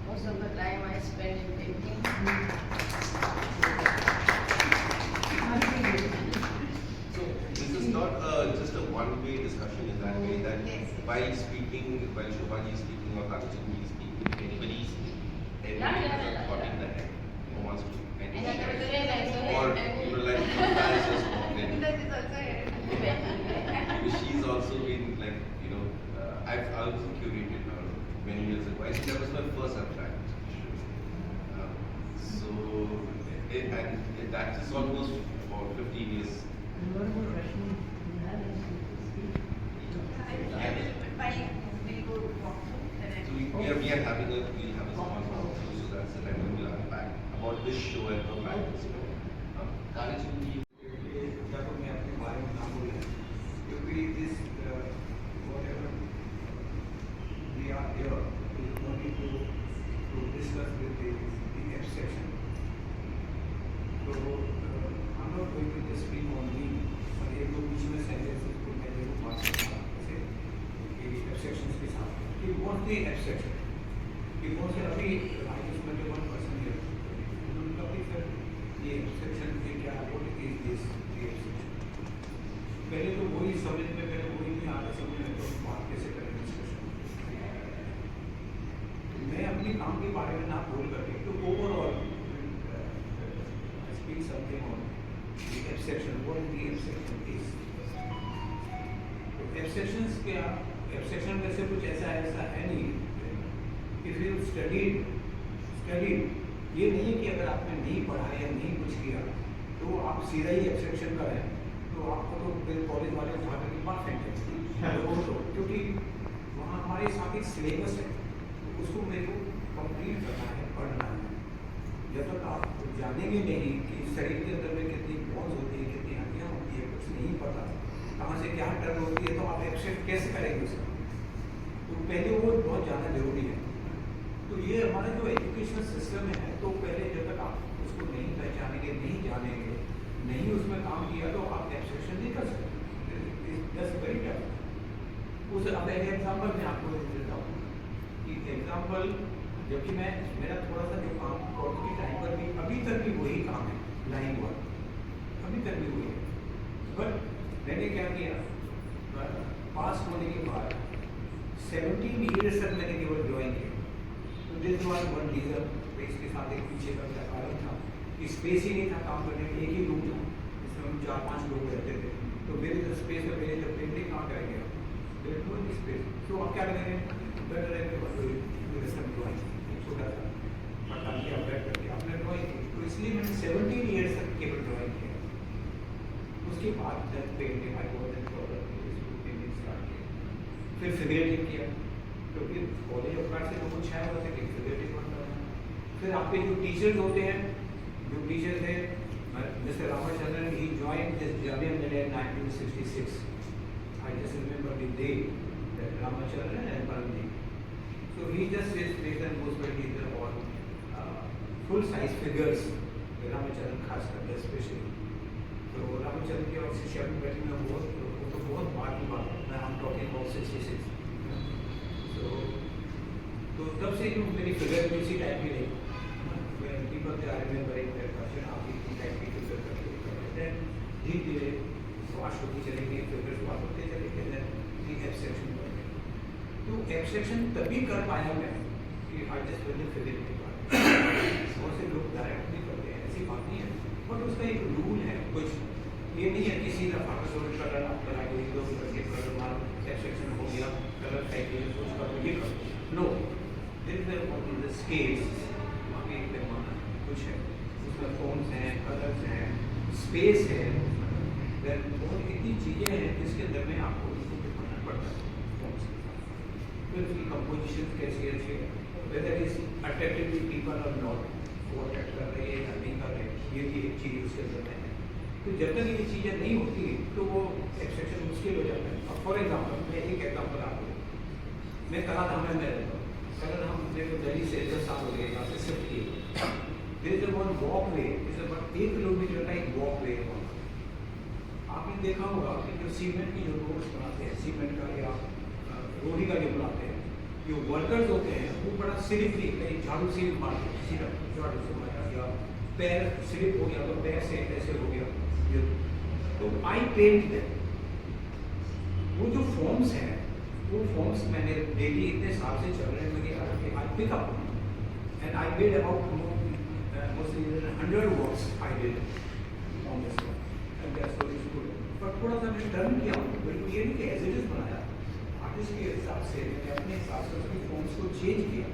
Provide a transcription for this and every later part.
Most of the time I spend in thinking. So this is not just a one-way discussion in that way that Yes. while speaking, while Shobhaji is speaking or Karachandi is speaking, anybody is speaking, Yeah, anybody yeah, has a yeah, thought yeah. in the head who wants to And any I share. never realized, so Or I- you know, like Mamta is just walked in. That is also She's also been like, you know, I've also curated her many years ago. I think that was my first abstract issue. So, and that is almost for 15 years. What about Russian? Do you have any So we are having a, we'll have a small walkthrough, so that's the time when we'll unpack about this show and her practice. Karachandi, या तो मैं अपने बारे में ना बोलूं क्योंकि this whatever we are here is only to discuss with the abstraction. So I'm not going to just speak on me, और एक दो बीच में sentences को मैं जरूर बात करूँगा जैसे कि abstractions के साथ कि what the abstraction कि कौन से अभी I just met one person here उनका भी सर ये abstraction के क्या what is this the abstraction पहले तो वही समझ में पहले वही नहीं आ रहा समझ में तो बात कैसे करें डिस्कशन मैं अपने काम के बारे में ना बोल करके तो overall speak something on the abstraction what is the abstraction is तो एब्स्ट्रैक्शंस क्या एब्स्ट्रैक्शन वैसे कुछ ऐसा है नहीं इफ यू स्टडी ये नहीं है कि अगर आपने नहीं पढ़ा या नहीं कुछ किया तो आप सीधा ही एब्स्ट्रैक्शन करें तो आपको तो कॉलेज वाले उठा करके परफेक्ट है क्योंकि वहाँ हमारे साथ एक सिलेबस है तो उसको मेरे को कंप्लीट करना है पढ़ना है जब तक आप जानेंगे नहीं कि शरीर के अंदर में कितनी बॉन्स होती है कितनी हड्डियाँ होती है कुछ नहीं पता कहाँ से क्या टर्न होती है तो आप एक्सेप्ट कैसे करेंगे उसका तो पहले वो बहुत ज़्यादा जरूरी है तो ये हमारा जो एजुकेशन सिस्टम है तो पहले जब तक आप उसको नहीं पहचानेंगे नहीं जानेंगे नहीं उसमें काम किया तो आप एब्स्ट्रैक्शन नहीं कर सकते दैट्स वेरी टफ उस अब एग्जाम्पल मैं आपको देता हूँ कि एग्जाम्पल जबकि मैं मेरा थोड़ा सा जो काम कॉलेज के टाइम पर भी अभी तक भी वही काम है लाइन वर्क अभी तक भी वही है बट मैंने क्या किया पास होने के बाद 17 ईयर्स तक मैंने केवल ड्राइंग किया तो दिस वाज वन रीजन इसके साथ एक पीछे का क्या कारण था कि स्पेस ही नहीं था काम करने के लिए एक ही रूम था जिसमें हम 4-5 लोग रहते थे तो मेरे जो स्पेस में मेरे जब पेंटिंग कहाँ कर गया स्पेस तो आप क्या करेंगे बेटर है ड्राइंग छोटा सा पता किया बैठ करके आपने ड्राइंग की तो इसलिए मैंने 17 ईयर्स तक केवल ड्राइंग किया उसके बाद जब पेंटिंग आई बहुत पेंटिंग स्टार्ट किया फिर फिगरेटिव किया क्योंकि कॉलेज ऑफ आर्ट से तो कुछ है होता है कि फिगरेटिव बनता है फिर आपके जो टीचर्स होते हैं जो टीचर थे mister Ramachandran he joined this Jamia Millia in 1966 I just remember the day that Ramachandran and Paramji so he just says based on most of these are all full size figures Ramachandran खास करके especially तो रामचंद्र के और शिष्या में बैठे में बहुत वो तो बहुत बात की बात है मैं I'm talking about 66 तो तब से जो मेरी फिगर इसी टाइप की रही people they are remembering that person आप इतनी टाइप की फिगर करते हैं धीरे धीरे वाश होती चलेगी फिगर्स वाश होते चलेंगे देन दी एब्स्ट्रैक्शन बनेगी तो एब्स्ट्रैक्शन तभी कर पाया मैं कि आई जस्ट वेरी फिगर के बाद बहुत से लोग डायरेक्ट भी करते हैं ऐसी बात नहीं है बट उसका एक रूल है कुछ ये नहीं है कि सीधा फोकस और कलर आप लगा के दो करके कलर मारो एब्स्ट्रैक्शन हो गया कलर फेंकिए कुछ करो ये करो नो दिस इज स्केल्स, वहाँ पे एक पैमाना कुछ है, उसमें फॉर्म्स हैं, कलर्स हैं, स्पेस है, देन बहुत इतनी चीज़ें हैं जिसके अंदर में आपको इसको दिखाना पड़ता है forms के साथ। फिर उसकी कंपोजिशन कैसी है, whether is attractive to people और नॉट, वो अट्रैक्ट कर रही है या नहीं कर रहे, ये भी एक चीज़ उसके अंदर में है। तो जब तक ये चीज़ें नहीं होती तो वो एक्सट्रैक्शन मुश्किल हो जाता है। अब फॉर एग्जाम्पल मैं एक एग्जाम्पल आपको, मैं कलाधाम में रहता हूँ, कल हम मेरे को दिल्ली से 10 साल हो गए यहाँ से शिफ्ट किए। There is one walk way, is about 1 kilometre का एक वॉक वे है। आपने देखा होगा कि जो सीमेंट की जो रोड्स बनाते हैं, सीमेंट का या रोड़ी का जो बनाते हैं, जो वर्कर्स होते हैं वो बड़ा स्लिपरी, कहीं झाड़ू से मारते हैं, सीधा झाड़ू से मारा या पैर स्लिप हो गया तो पैर से ऐसे हो गया, तो आई पेंट देम। वो जो फॉर्म्स हैं, वो फॉर्म्स मैंने डेली इतने साल से चल रहे हैं, मैंने I pick up and I made about mostly 100 works I did on this one and that's what is good. पर थोड़ा सा मैंने टर्न किया, बिल्कुल ये नहीं कि एज इट इज बनाया, आर्टिस्ट के हिसाब से मैंने अपने हिसाब से उसकी फॉर्म्स को चेंज किया,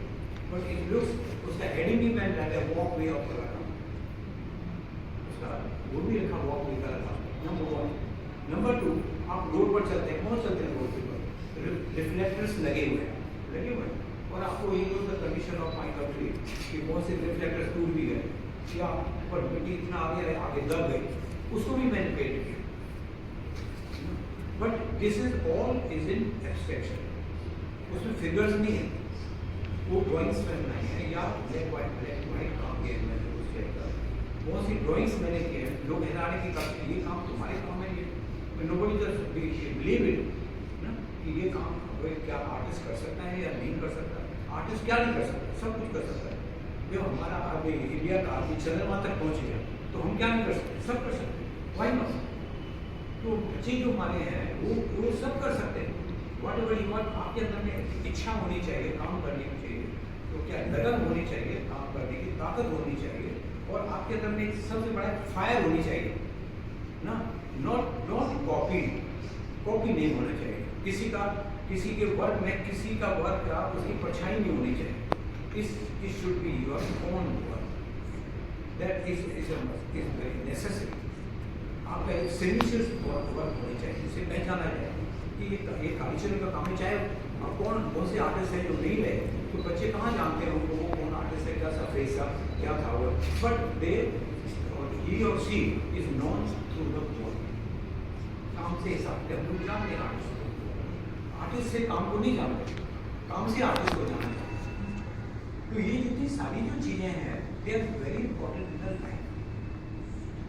बट इट लुक्स, उसका हेडिंग भी मैंने डाला वॉक वे ऑफ कलर, उसका वो भी लिखा वॉक वे कलर, नंबर 1। नंबर 2, आप रोड पर चलते हैं, बहुत चलते हैं रोड पर, रिफ्लेक्टर्स लगे हुए हैं, और आपको ये the condition of my country कि बहुत से रिफ्लेक्टर्स टूट भी गए या पर मिट्टी इतना आगे दब गई, उसको भी मैंने पेंट किया। But this is all is in abstraction, उसमें फिगर्स नहीं है, वो ड्राइंग्स में बनाई है या ब्लैक वाइट काम किए मैंने उस टाइप का। बहुत सी ड्राइंग्स मैंने किए हैं, लोग हैरान है कि ये काम तुम्हारे काम है, ये नोबडी जस्ट बिलीव इट ना कि ये काम क्या आर्टिस्ट कर सकता है या नहीं कर सकता। आर्टिस्ट क्या नहीं कर सकता, सब कुछ कर सकता है। जो हमारा अभी इंडिया का अभी चंद्रमा तक पहुँच गया तो हम क्या नहीं कर सकते, सब कर सकते हैं, वाई नॉट। तो बच्चे जो हमारे हैं वो सब कर सकते हैं, वॉट एवर यू वांट। आपके अंदर में इच्छा होनी चाहिए, काम करने की चाहिए, तो क्या लगन होनी चाहिए, काम करने की ताकत होनी चाहिए, और आपके अंदर में सबसे बड़ा फायर होनी चाहिए ना, नॉट कॉपी नहीं होना चाहिए किसी के वर्क में, किसी का वर्क का उसकी परछाई नहीं होनी चाहिए। It should be your own work, that is very necessary. आपका एक सिग्नेचर वर्क होनी चाहिए, जिसे पहचाना जाए कि ये कल्चर का काम है। चाहे अब कौन से आर्टिस्ट है जो नहीं रहे, तो बच्चे कहाँ जानते हैं उनको वो कौन आर्टिस्ट है, क्या सा फेस था, क्या था वो, बट दे ही और she is non through the work. काम से हिसाब से हम लोग जानते हैं आर्टिस्ट से काम को नहीं जानते, काम से आर्टिस्ट को जानते हैं। तो ये जितनी सारी जो चीज़ें हैं they are very important in the life,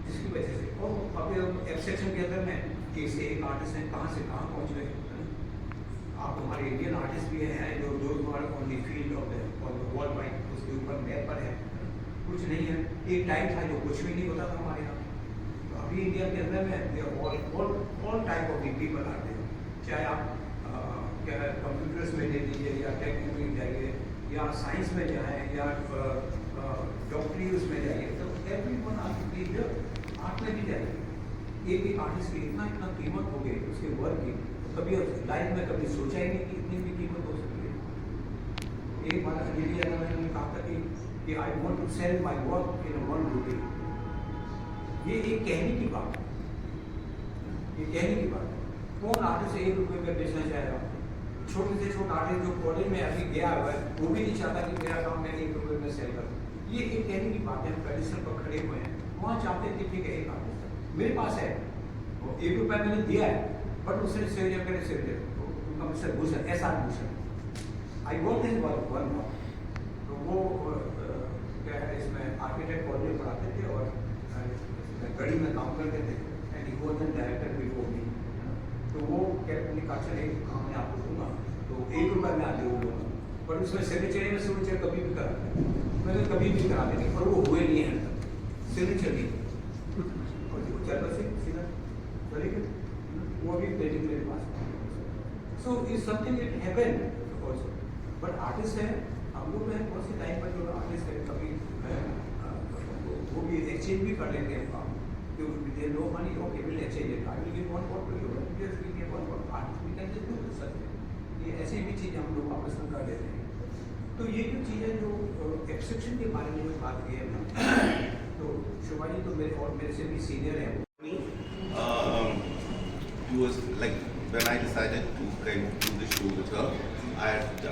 जिसकी वजह से। और अब एब्स्ट्रैक्शन के अंदर में कैसे एक आर्टिस्ट हैं कहाँ से कहाँ पहुँच गए। आप हमारे इंडियन आर्टिस्ट भी हैं जो on the field of the world wide, उसके ऊपर मैप पर है, कुछ नहीं है। एक टाइम था जो कुछ भी नहीं होता था हमारे यहाँ, तो अभी इंडिया के अंदर में ऑल टाइप ऑफ पीपल आते हैं। चाहे आप क्या है कंप्यूटर्स में ले लीजिए या टेक्निक में जाइए या साइंस में जाएँ या डॉक्टरीज में जाइए, तो एवरीवन आर्ट में भी जाइए। एक आर्टिस्ट की इतना कीमत हो गई उसके वर्क की, कभी लाइफ में कभी सोचा ही नहीं कि इतनी भी कीमत हो सकती है। एक बार इंडिया में मैंने कहा था कि I want to sell my work in 1 rupee. ये एक कहने की बात है, ये कहने की बात है। कौन आर्टिस्ट 1 रुपये में बेचना चाहेगा? छोटे से छोटा आर्टिस्ट जो कॉलेज में अभी गया हुआ है वो भी नहीं चाहता कि मेरा काम मैं 1 रुपये में सेल करूँ। ये एक कहने की बात है, हम ट्रेडिशन पर खड़े हुए हैं, वहाँ चाहते हैं कि ठीक है एक आर्टिस्ट मेरे पास है, वो 1 रुपया मैंने दिया है, बट उसने सेव करे उनका mister Bhushan, SR. Bhushan, I want is one more. तो वो क्या है इसमें आर्किटेक्ट कॉलेज में पढ़ाते थे और गढ़ी में काम करते थे, and he was the director before me. तो वो कहते कहा चले काम मैं आपको दूंगा, तो 1 रुपया मैं आगे दूंगा, पर उसमें सिग्नेचर में सिग्नेचर कभी भी करा, मैंने कभी भी करा देंगे, पर वो हुए नहीं है सिग्नेचर नहीं, और वो चल बस सीधा चले गए, वो भी पेंटिंग मेरे पास। So is something it happen also, but artist है हम लोग हैं बहुत से टाइम पर जो आर्टिस्ट है कभी वो भी एक्सचेंज भी कर लेते हैं काम, they know money okay will exchange it, I will give 1 watt to you, just give 1 watt, artist we can just do this. ये ऐसी भी चीज़ हम लोग आपस में कर लेते हैं। तो ये जो चीज़ें जो एक्सेप्शन के बारे में जो बात की है हमने, तो शोभा जी तो मेरे से भी सीनियर है। It was like when I decided to kind of do the show with her.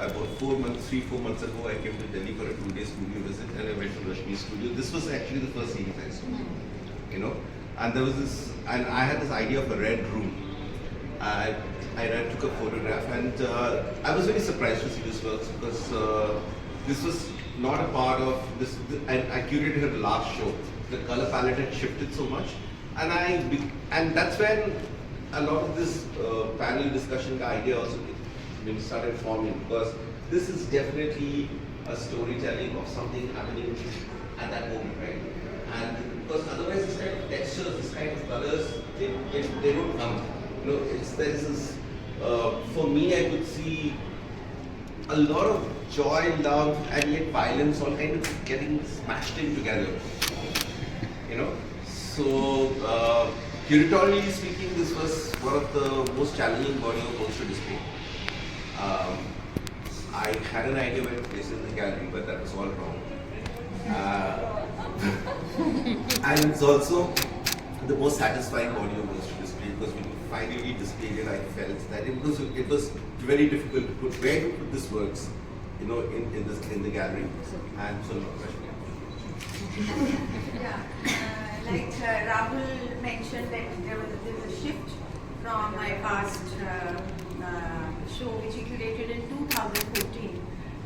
About 4 months, 3-4 months ago, I came to Delhi for a 2-day studio visit, and I went to Rashmi's studio. This was actually the first series I saw, you know. And there was this, and I had this idea of a red room. I took a photograph, and I was very surprised to see this works because this was not a part of this. I curated her last show. The color palette had shifted so much, and that's when a lot of this panel discussion idea also started forming, because this is definitely a storytelling of something happening at that moment, right? And because otherwise this kind of textures, this kind of colors, they don't come. You know, there's this, for me I could see a lot of joy, love, and yet violence all kind of getting smashed in together. You know, so curatorially speaking, this was one of the most challenging body of works to display. I had an idea where to place it in the gallery, but that was all wrong. And it's also the most satisfying body of works to display, because when you finally displayed it, I felt that it was very difficult to put where to put this works, you know, in the gallery. And so no question. Yeah, like Rahul mentioned that there's a shift from my past show which he curated in 2014,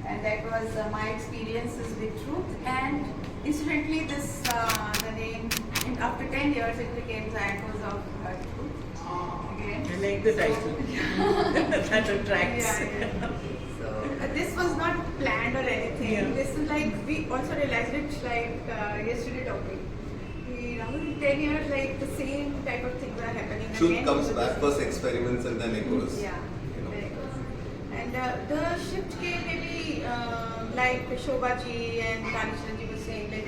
and that was my experiences with truth. And incidentally, this the name, and after 10 years it became Zions of Truth. Again. I like the title. That attracts. Yeah. So this was not planned or anything. Yeah. This is like, we also realized it like yesterday talking. We now in 10 years, like the same type of things are happening. Truth again. comes back, first experiments and then it goes. Yeah. You know. Very good. And the shift came maybe like Shobha ji and Kanishna ji was saying, like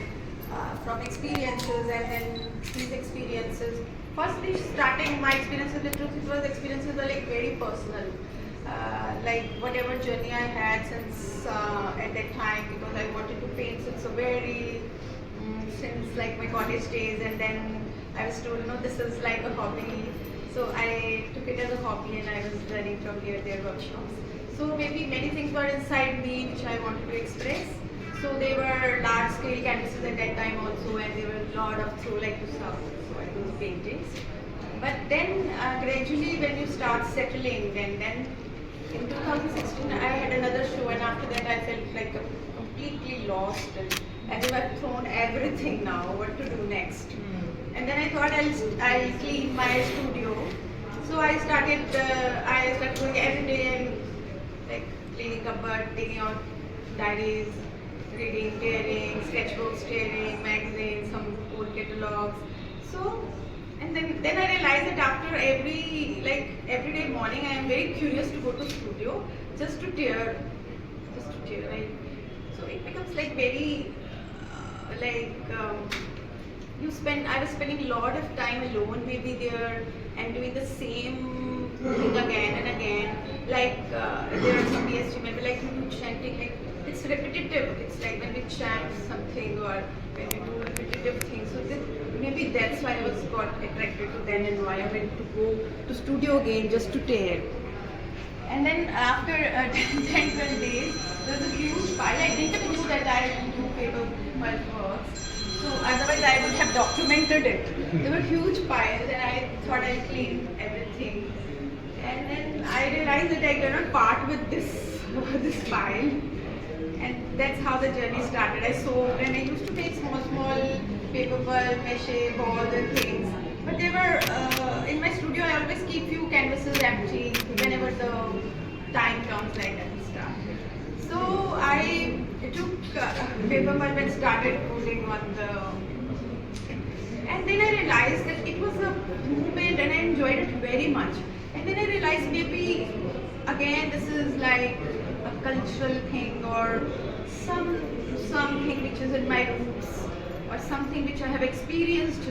from experiences, and then these experiences. Firstly, starting my experiences with truth, it was experiences were like very personal. Like whatever journey I had since at that time, because I wanted to paint since a very since like my college days, and then I was told, no, this is like a hobby. So I took it as a hobby, and I was learning from here their workshops. So maybe many things were inside me which I wanted to express. So they were large scale canvases at that time also, and there were a lot of through like to stuff. So I do paintings. But then gradually when you start settling, then in 2016 I had another show, and after that I felt like completely lost, and as if I've thrown everything now, what to do next. And then I thought I'll clean my studio. So I started going every day and like cleaning cupboard, taking out diaries, reading, tearing, sketchbooks, tearing, magazines, some old catalogs. So, and then I realized that after every day morning, I am very curious to go to studio just to tear, right? So it becomes like very I was spending a lot of time alone maybe there, and doing the same thing again and again. Like there are some PhD members like chanting, like it's repetitive. It's like when we chant something or when we do repetitive things. So maybe that's why I was got attracted to that environment, to go to studio again just to tear. And then after 10-12 days, there was a huge pile. I didn't know that I would do paper works. So otherwise I would have documented it. There were huge piles, and I thought I'll clean everything. And then I realized that I cannot part with this pile. And that's how the journey started. I sewed, and I used to make small paper pulp, meche, balls and things. But they were, in my studio I always keep few canvases empty whenever the time comes like that to start. So I took paper pulp and started putting on the, and then I realized that it was a movement and I enjoyed it very much. And then I realized maybe again this is like a cultural thing, or something which is in my roots, or something which I have experienced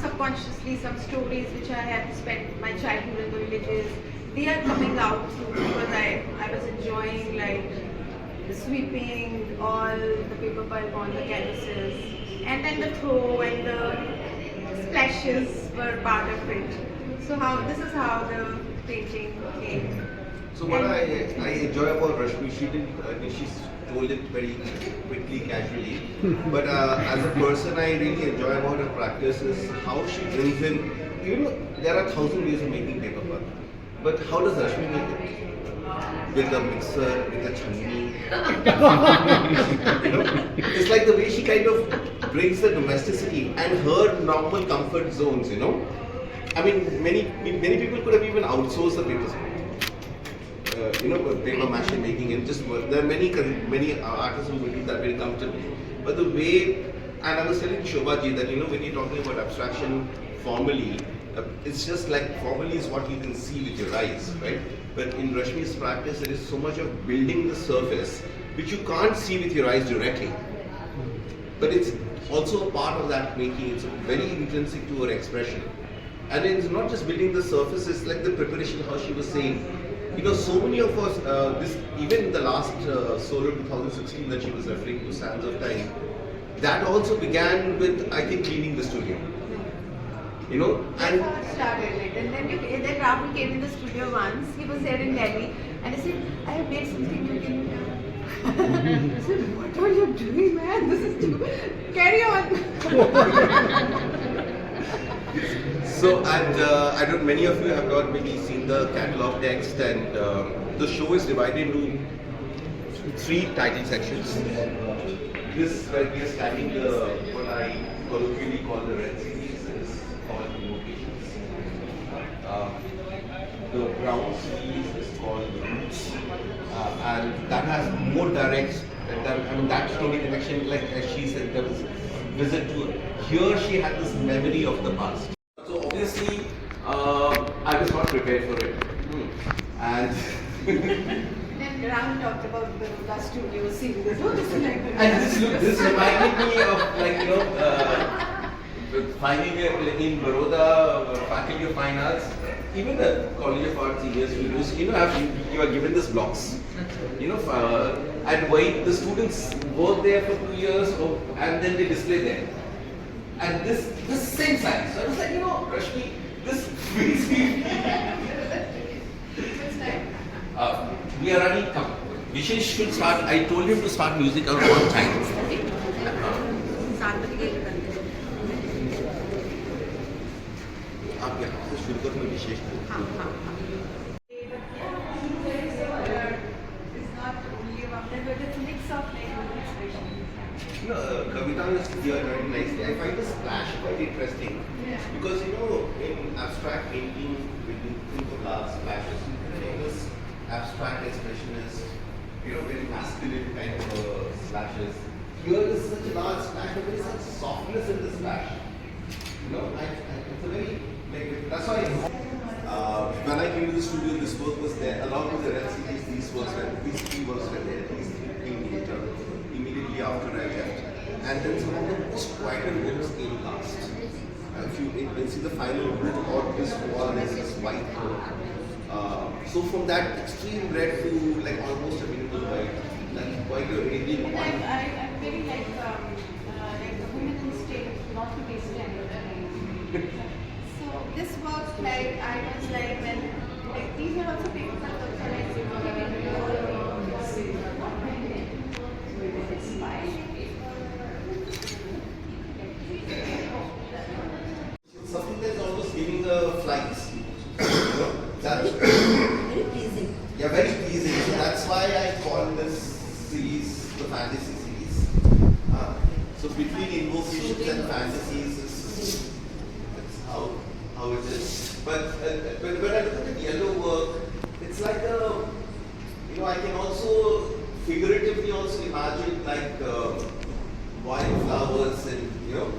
subconsciously, some stories which I have spent my childhood in the villages. They are coming out because I was enjoying like this sweeping all the paper pulp on the canvases, and then the throw and the splashes were part of it. So this is how the painting came. So what I enjoy about Rashmi, she didn't, she told it very quickly, casually. But as a person, I really enjoy about her practice is how she brings in, you know, there are 1,000 ways of making paper pulp. But how does Rashmi make it? With a mixer, with a chutney. You know, it's like the way she kind of brings the domesticity and her normal comfort zones, you know. I mean, many people could have even outsourced the paper you know, paper mache making and just there are many artists who will do that very comfortably. But the way, and I was telling Shobha ji that, you know, when you're talking about abstraction formally, it's just like formally is what you can see with your eyes, right? But in Rashmi's practice, there is so much of building the surface which you can't see with your eyes directly. But it's also a part of that making. It's very intrinsic to her expression. And it's not just building the surface, it's like the preparation, how she was saying. You know, so many of us, even the last solo 2016 that she was referring to, Sands of Time, that also began with, I think, cleaning the studio. You know, and That's how it started. Like, and then Rahul came in the studio once. He was there in Delhi, and he said, "I have made something new. Can you I said, "What are you doing, man? This is too. Carry on." so, and I don't. Many of you have not maybe seen the catalog text, and the show is divided into 3 title sections. This where we are standing, what I colloquially call the Red Series, is called Invocations. The Brown Series is called the Roots, and that has more direct. That story connection, like as she said, there was visit to her. Here she had this memory of the past. So obviously, I was not prepared for it, and. Then Rahul talked about the Baroda studio seeing this. Oh, this is like the And this reminded me of, like, you know, finding in Baroda Faculty of Fine Arts, even the College of Arts senior studios, you know, you are given this blocks, you know, and wait, the students work there for 2 years, and then they display there. And this same size. So I was like, you know, Rashmi, this brings me. We are running. Vishesh should start. I told him to start music around 1 time. आप यहाँ से शुरू करो, मैं विशेष हाँ, हाँ, हाँ. It's not only about that, but it's a mix of like expression. You know, Kavita is here very nicely. I find the splash quite interesting because, you know, in abstract painting, when you think of large splashes, famous abstract expressionist, you know, very masculine kind of splashes. Here is such a large splash, but there is such softness in the splash. You know, it's a very, like, that's why when I came to the studio, this work was there. Along with the Red Series, these 3 works were there. These 3 came later, immediately after I left. And then some of the most quieter works came last. If you see the final book or this wall, there's this white work. So from that extreme red to like almost a minimal white, that's quite a radiant And one. I'm very like the women in state, not to waste anything. So this was like, I was like, when, like, these are also paper cuts also like, it's fine. Something that's almost giving the flights. You know, that's Very pleasing. yeah, very pleasing. So that's why I call this series the fantasy series. So between invocations and fantasies is that's how it is. But when I look at the yellow work, it's like a, you know, I can also figuratively also imagine like wildflowers and, you know,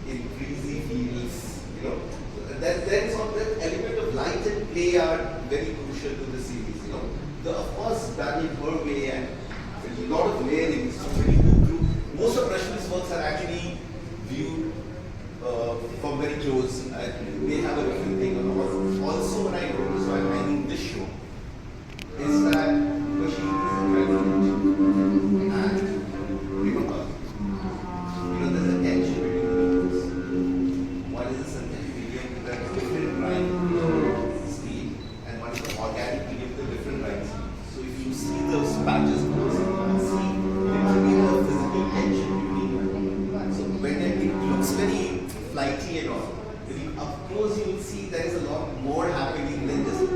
in breezy fields, you know. Then some that element of light and play are very crucial to the series, you know. Of course, Daniel Burway and a lot of layering. So when you go through, most of Rashmi's works are actually viewed from very close. They have a different thing. Also, when I noticed while writing this show, is that she is a flighty and all. If you up close, you will see there is a lot more happening than just